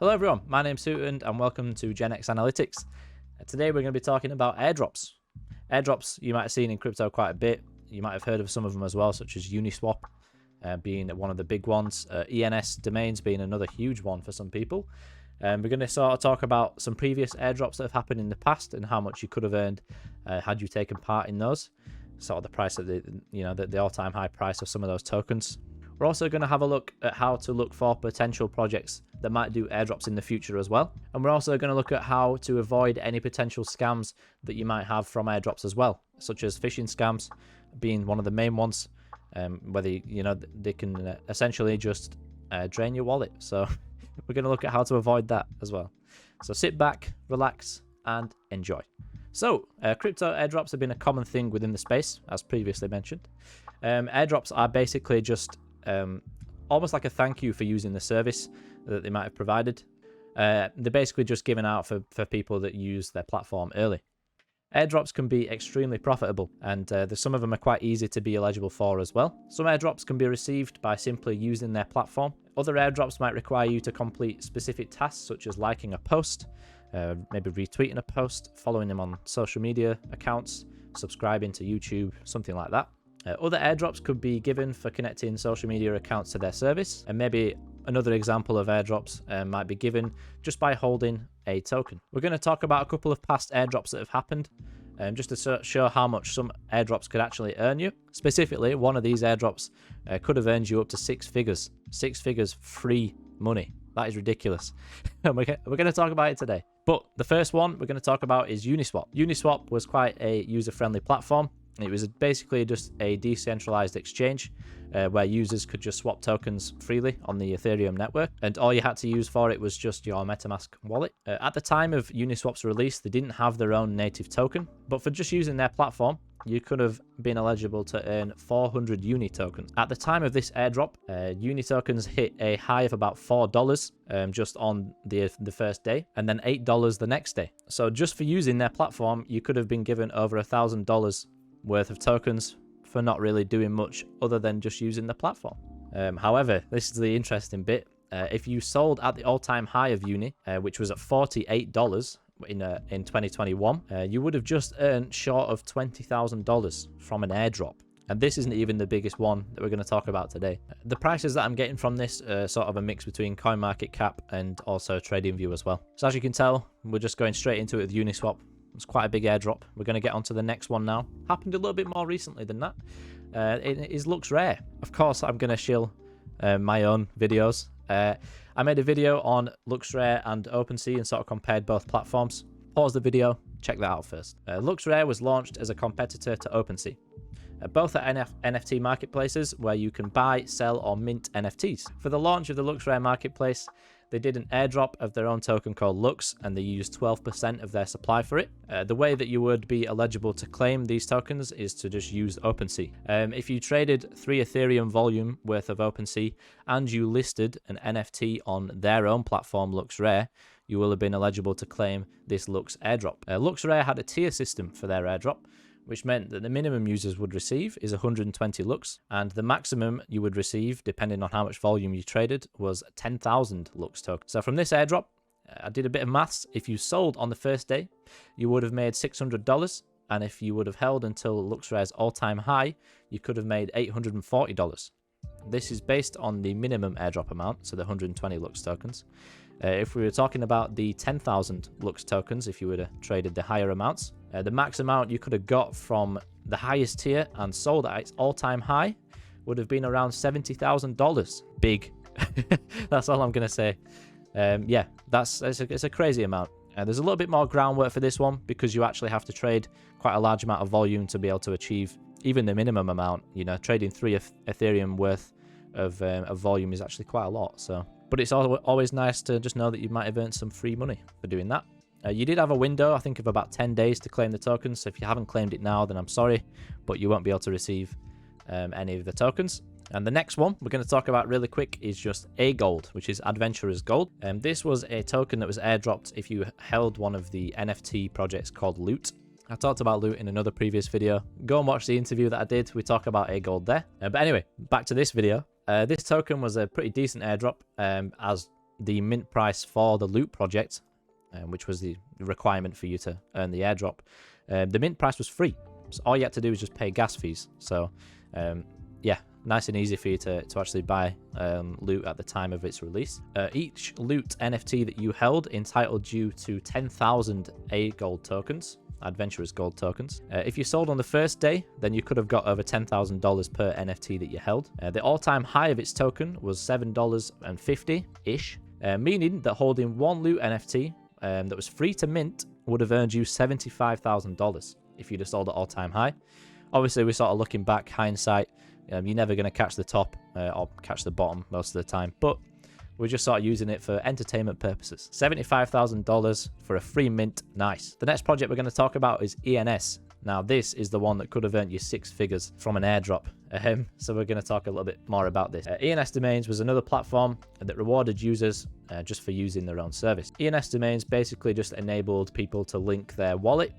Hello everyone, my name's Suiton and welcome to GenX Analytics. Today we're going to be talking about airdrops. Airdrops you might have seen in crypto quite a bit. You might have heard of some of them as well, such as Uniswap being one of the big ones, ENS domains being another huge one for some people. We're going to sort of talk about some previous airdrops that have happened in the past and how much you could have earned had you taken part in those. Sort of the price of the all-time high price of some of those tokens. We're also going to have a look at how to look for potential projects that might do airdrops in the future as well. And we're also going to look at how to avoid any potential scams that you might have from airdrops as well, such as phishing scams being one of the main ones, whether they can essentially just drain your wallet. So we're going to look at how to avoid that as well. So sit back, relax, and enjoy. So, crypto airdrops have been a common thing within the space, as previously mentioned. Airdrops are basically just almost like a thank you for using the service that they might have provided. They're basically just given out for people that use their platform early. Airdrops can be extremely profitable, and some of them are quite easy to be eligible for as well. Some airdrops can be received by simply using their platform. Other airdrops might require you to complete specific tasks, such as liking a post, maybe retweeting a post, following them on social media accounts, subscribing to YouTube, something like that. Other airdrops could be given for connecting social media accounts to their service, and maybe another example of airdrops might be given just by holding a token. We're going to talk about a couple of past airdrops that have happened, just to show how much some airdrops could actually earn you. Specifically, one of these airdrops could have earned you up to 6 figures. 6 figures free money. That is ridiculous. And we're going to talk about it today. But the first one we're going to talk about is Uniswap. Uniswap was quite a user-friendly platform. It was basically just a decentralized exchange where users could just swap tokens freely on the Ethereum network, and all you had to use for it was just your MetaMask wallet. At the time of Uniswap's release, they didn't have their own native token, but for just using their platform, you could have been eligible to earn 400 Uni tokens. At the time of this airdrop, Uni tokens hit a high of about $4 just on the first day, and then $8 the next day. So just for using their platform, you could have been given over $1,000 worth of tokens for not really doing much other than just using the platform. However, this is the interesting bit. If you sold at the all-time high of Uni, which was at $48 in 2021, you would have just earned short of $20,000 from an airdrop. And this isn't even the biggest one that we're going to talk about today. The prices that I'm getting from this are sort of a mix between CoinMarketCap and also TradingView as well. So as you can tell, we're just going straight into it with Uniswap. It's quite a big airdrop. We're going to get onto the next one now. Happened a little bit more recently than that. It is Looksrare. Of course, I'm going to shill my own videos. I made a video on Looksrare and OpenSea and sort of compared both platforms. Pause the video, check that out first. Looksrare was launched as a competitor to OpenSea. Both are NFT marketplaces where you can buy, sell, or mint NFTs. For the launch of the Looksrare marketplace, they did an airdrop of their own token called Lux, and they used 12% of their supply for it. The way that you would be eligible to claim these tokens is to just use OpenSea. If you traded 3 Ethereum volume worth of OpenSea and you listed an NFT on their own platform, Looksrare, you will have been eligible to claim this Lux airdrop. Looksrare had a tier system for their airdrop, which meant that the minimum users would receive is 120 Lux, and the maximum you would receive, depending on how much volume you traded, was 10,000 Lux tokens. So from this airdrop, I did a bit of maths. If you sold on the first day, you would have made $600, and if you would have held until Looksrare's all-time high, you could have made $840. This is based on the minimum airdrop amount, so the 120 Lux tokens. If we were talking about the 10,000 Lux tokens, if you would have traded the higher amounts, the max amount you could have got from the highest tier and sold at its all-time high would have been around $70,000. Big. That's all I'm going to say. Yeah, it's a crazy amount. There's a little bit more groundwork for this one because you actually have to trade quite a large amount of volume to be able to achieve even the minimum amount. Trading 3 Ethereum worth of volume is actually quite a lot. But it's always nice to just know that you might have earned some free money for doing that. You did have a window, I think, of about 10 days to claim the tokens. So if you haven't claimed it now, then I'm sorry, but you won't be able to receive any of the tokens. And the next one we're going to talk about really quick is just A-Gold, which is Adventurer's Gold. This was a token that was airdropped if you held one of the NFT projects called Loot. I talked about Loot in another previous video. Go and watch the interview that I did. We talk about A-Gold there. But anyway, back to this video. This token was a pretty decent airdrop, as the mint price for the loot project, which was the requirement for you to earn the airdrop, the mint price was free. So all you had to do was just pay gas fees. So yeah, nice and easy for you to actually buy loot at the time of its release. Each loot NFT that you held entitled you to 10,000 gold tokens, adventurous gold tokens. If you sold on the first day, then you could have got over $10,000 per NFT that you held. The all-time high of its token was $7.50-ish, meaning that holding one loot NFT that was free to mint would have earned you $75,000 if you'd have sold at all-time high. Obviously, we're sort of looking back, hindsight. You're never going to catch the top or catch the bottom most of the time, but we're just sort of using it for entertainment purposes. $75,000 for a free mint. Nice. The next project we're going to talk about is ENS. Now, this is the one that could have earned you 6 figures from an airdrop. So we're going to talk a little bit more about this. ENS Domains was another platform that rewarded users just for using their own service. ENS Domains basically just enabled people to link their wallet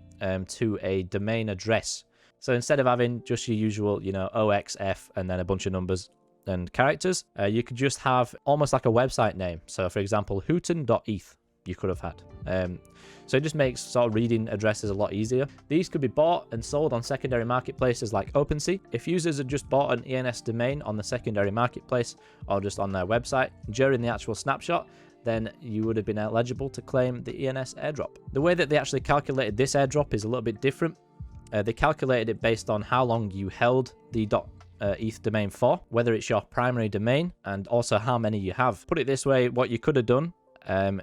to a domain address. So instead of having just your usual, OXF and then a bunch of numbers and characters, you could just have almost like a website name. So for example, hooten.eth you could have had. So it just makes sort of reading addresses a lot easier. These could be bought and sold on secondary marketplaces like OpenSea. If users had just bought an ENS domain on the secondary marketplace or just on their website during the actual snapshot, then you would have been eligible to claim the ENS airdrop. The way that they actually calculated this airdrop is a little bit different. They calculated it based on how long you held the .eth domain for, whether it's your primary domain, and also how many you have. Put it this way, what you could have done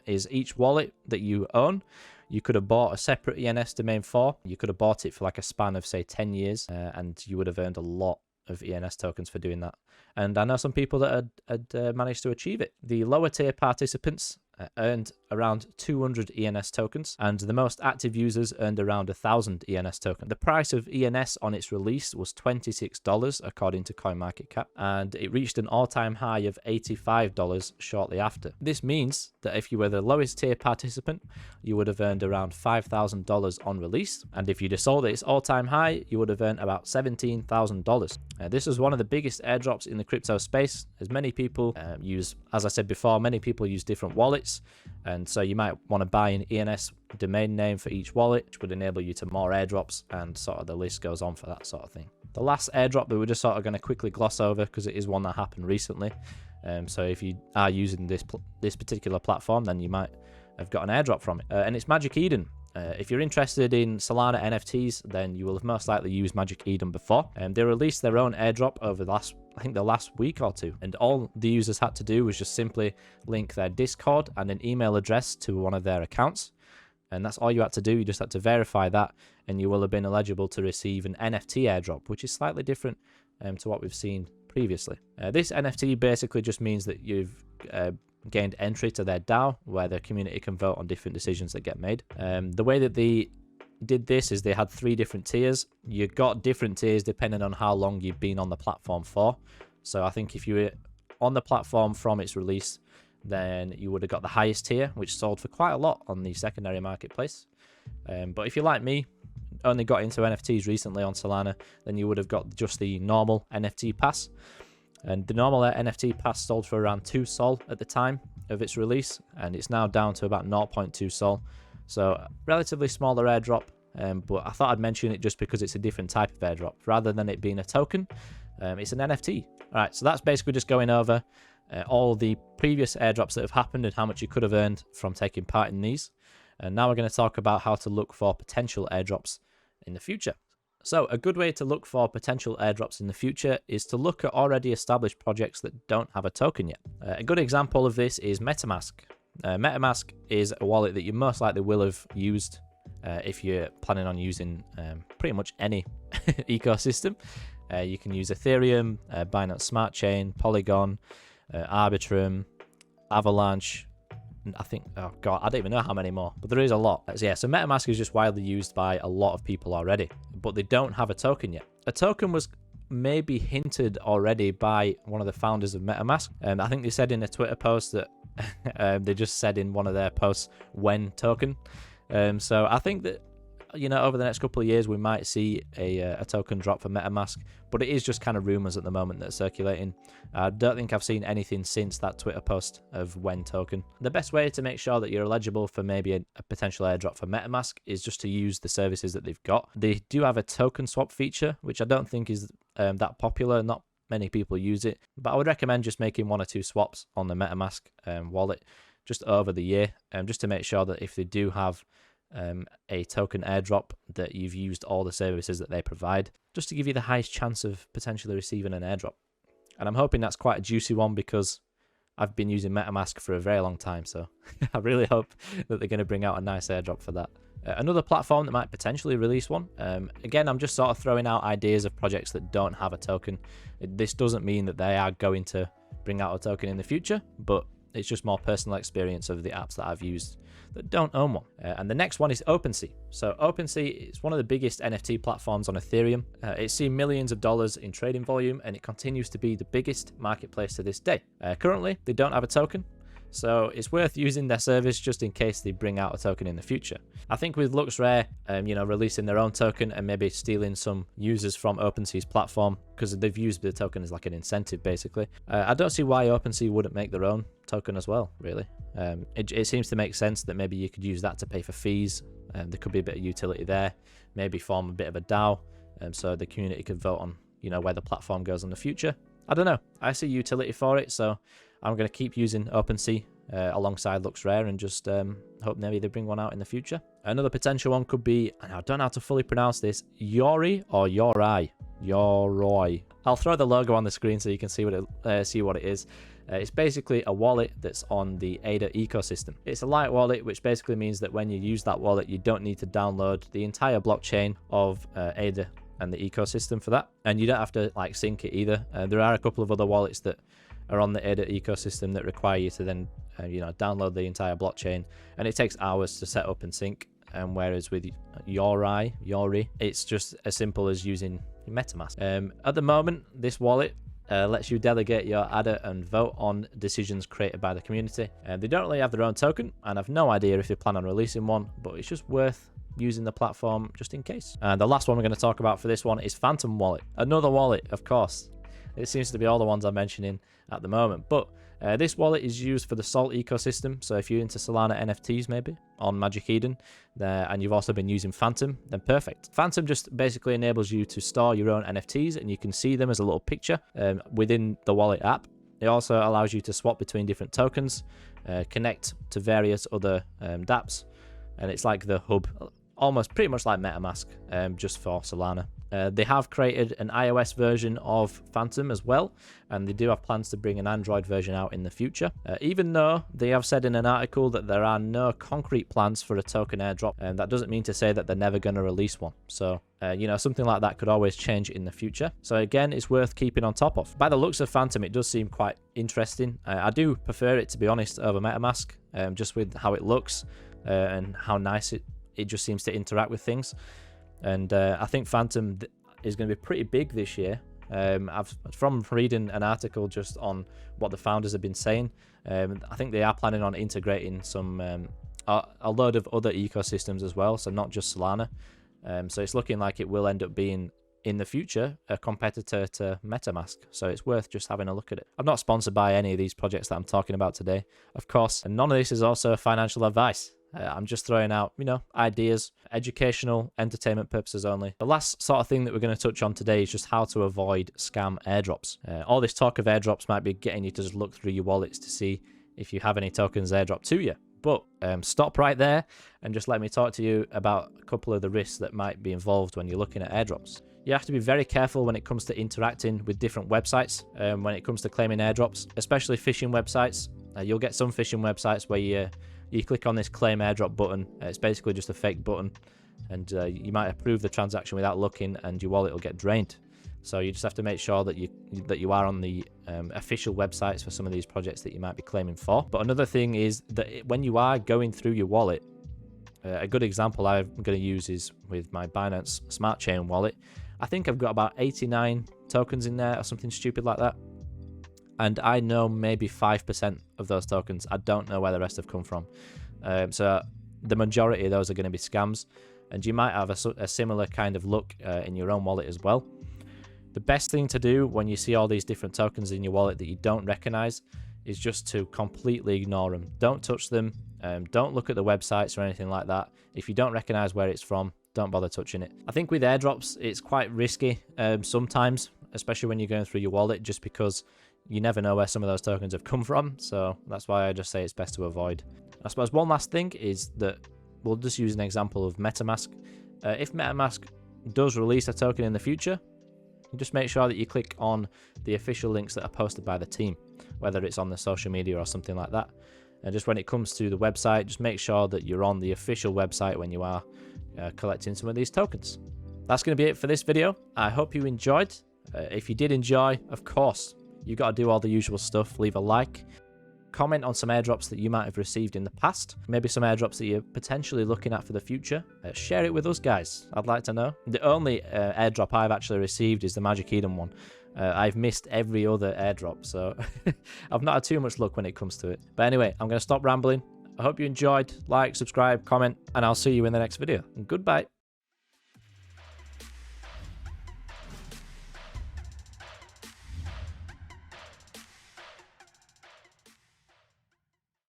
is each wallet that you own, you could have bought a separate ENS domain for. You could have bought it for like a span of, say, 10 years, and you would have earned a lot of ENS tokens for doing that. And I know some people that had managed to achieve it. The lower tier participants earned around 200 ENS tokens, and the most active users earned around 1,000 ENS tokens. The price of ENS on its release was $26 according to CoinMarketCap, and it reached an all-time high of $85 shortly after. This means that if you were the lowest tier participant, you would have earned around $5,000 on release, and if you'd have sold at its all-time high, you would have earned about $17,000. This was one of the biggest airdrops in the crypto space, as many people use, as I said before, many people use different wallets. And so you might want to buy an ENS domain name for each wallet, which would enable you to more airdrops, and sort of the list goes on for that sort of thing. The last airdrop that we're just sort of going to quickly gloss over because it is one that happened recently. So if you are using this particular platform, then you might have got an airdrop from it. And it's Magic Eden. If you're interested in Solana NFTs, then you will have most likely used Magic Eden before. They released their own airdrop over the last week or two, and all the users had to do was just simply link their Discord and an email address to one of their accounts, and that's all you had to do. You just had to verify that, and you will have been eligible to receive an NFT airdrop, which is slightly different to what we've seen previously. This NFT basically just means that you've gained entry to their DAO, where the community can vote on different decisions that get made. The way that they did this is they had 3 different tiers. You got different tiers depending on how long you've been on the platform for. So I think if you were on the platform from its release, then you would have got the highest tier, which sold for quite a lot on the secondary marketplace. But if you're like me, only got into NFTs recently on Solana, then you would have got just the normal NFT pass. And the normal NFT pass sold for around 2 Sol at the time of its release, and it's now down to about 0.2 Sol. So relatively smaller airdrop, but I thought I'd mention it just because it's a different type of airdrop. Rather than it being a token, it's an NFT. All right, so that's basically just going over all the previous airdrops that have happened and how much you could have earned from taking part in these. And now we're going to talk about how to look for potential airdrops in the future. So a good way to look for potential airdrops in the future is to look at already established projects that don't have a token yet. A good example of this is MetaMask. MetaMask is a wallet that you most likely will have used if you're planning on using pretty much any ecosystem. You can use Ethereum, Binance Smart Chain, Polygon, Arbitrum, Avalanche. I think, oh god, I don't even know how many more, but there is a lot. So yeah, so MetaMask is just widely used by a lot of people already, but they don't have a token yet. A token was maybe hinted already by one of the founders of MetaMask. I think they said in a Twitter post that they just said in one of their posts when token. So I think that over the next couple of years, we might see a token drop for MetaMask, but it is just kind of rumors at the moment that are circulating. I don't think I've seen anything since that Twitter post of when token. The best way to make sure that you're eligible for maybe a potential airdrop for MetaMask is just to use the services that they've got. They do have a token swap feature, which I don't think is that popular. Not many people use it, but I would recommend just making 1 or 2 swaps on the MetaMask wallet just over the year, just to make sure that if they do have a token airdrop, that you've used all the services that they provide, just to give you the highest chance of potentially receiving an airdrop. And I'm hoping that's quite a juicy one, because I've been using MetaMask for a very long time, so I really hope that they're going to bring out a nice airdrop for that. Another platform that might potentially release one. Again, I'm just sort of throwing out ideas of projects that don't have a token. This doesn't mean that they are going to bring out a token in the future, but it's just more personal experience of the apps that I've used that don't own one. And the next one is OpenSea. So OpenSea is one of the biggest NFT platforms on Ethereum. It's seen millions of dollars in trading volume, and it continues to be the biggest marketplace to this day. Currently, they don't have a token, so it's worth using their service just in case they bring out a token in the future. I think with Looksrare, releasing their own token and maybe stealing some users from OpenSea's platform, because they've used the token as like an incentive, basically. I don't see why OpenSea wouldn't make their own token as well, really. It seems to make sense that maybe you could use that to pay for fees. There could be a bit of utility there. Maybe form a bit of a DAO, so the community could vote on, where the platform goes in the future. I don't know. I see utility for it, so I'm going to keep using OpenSea alongside Looksrare, and just hope maybe they bring one out in the future. Another potential one could be, and I don't know how to fully pronounce this, Yori or Yorai. Yoroi. I'll throw the logo on the screen so you can see what it is. It's basically a wallet that's on the ADA ecosystem. It's a light wallet, which basically means that when you use that wallet, you don't need to download the entire blockchain of ADA and the ecosystem for that, and you don't have to sync it either. There are a couple of other wallets that are on the ADA ecosystem that require you to then download the entire blockchain, and it takes hours to set up and sync. Whereas with Yori, it's just as simple as using MetaMask. At the moment, this wallet lets you delegate your ADA and vote on decisions created by the community. They don't really have their own token, and I've no idea if they plan on releasing one, but it's just worth using the platform just in case. And the last one we're going to talk about for this one is Phantom Wallet. Another wallet, of course. It seems to be all the ones I'm mentioning at the moment, but this wallet is used for the Salt ecosystem. So if you're into Solana NFTs maybe on Magic Eden, and you've also been using Phantom, then perfect. Phantom just basically enables you to store your own NFTs, and you can see them as a little picture within the wallet app. It also allows you to swap between different tokens, connect to various other dApps, and it's like the hub, almost pretty much like MetaMask, just for Solana. They have created an iOS version of Phantom as well, and they do have plans to bring an Android version out in the future. Even though they have said in an article that there are no concrete plans for a token airdrop, and that doesn't mean to say that they're never going to release one. So, something like that could always change in the future. So again, it's worth keeping on top of. By the looks of Phantom, it does seem quite interesting. I do prefer it, to be honest, over MetaMask, just with how it looks and how nice it just seems to interact with things. And I think Phantom is going to be pretty big this year. From reading an article just on what the founders have been saying, I think they are planning on integrating some a load of other ecosystems as well, so not just Solana. So it's looking like it will end up being, in the future, a competitor to MetaMask. So it's worth just having a look at it. I'm not sponsored by any of these projects that I'm talking about today, of course, and none of this is also financial advice. I'm just throwing out, ideas, educational, entertainment purposes only. The last sort of thing that we're going to touch on today is just how to avoid scam airdrops. All this talk of airdrops might be getting you to just look through your wallets to see if you have any tokens airdrop to you. But stop right there and just let me talk to you about a couple of the risks that might be involved when you're looking at airdrops. You have to be very careful when it comes to interacting with different websites, when it comes to claiming airdrops, especially phishing websites. You'll get some phishing websites where you click on this claim airdrop button. It's basically just a fake button, and you might approve the transaction without looking, and your wallet will get drained. So you just have to make sure that you are on the official websites for some of these projects that you might be claiming for. But another thing is that when you are going through your wallet, a good example I'm going to use is with my Binance Smart Chain wallet. I think I've got about 89 tokens in there or something stupid like that. And I know maybe 5% of those tokens. I don't know where the rest have come from. So the majority of those are going to be scams. and you might have a similar kind of look in your own wallet as well. The best thing to do when you see all these different tokens in your wallet that you don't recognize is just to completely ignore them. Don't touch them. Don't look at the websites or anything like that. If you don't recognize where it's from, don't bother touching it. I think with airdrops, it's quite risky sometimes, especially when you're going through your wallet, just because you never know where some of those tokens have come from. So that's why I just say it's best to avoid. I suppose one last thing is that we'll just use an example of MetaMask. If MetaMask does release a token in the future, just make sure that you click on the official links that are posted by the team, whether it's on the social media or something like that. And just when it comes to the website, just make sure that you're on the official website when you are collecting some of these tokens. That's going to be it for this video. I hope you enjoyed. If you did enjoy, of course, you've got to do all the usual stuff. Leave a like. Comment on some airdrops that you might have received in the past. Maybe some airdrops that you're potentially looking at for the future. Share it with us, guys. I'd like to know. The only airdrop I've actually received is the Magic Eden one. I've missed every other airdrop, so I've not had too much luck when it comes to it. But anyway, I'm going to stop rambling. I hope you enjoyed. Like, subscribe, comment, and I'll see you in the next video. And goodbye.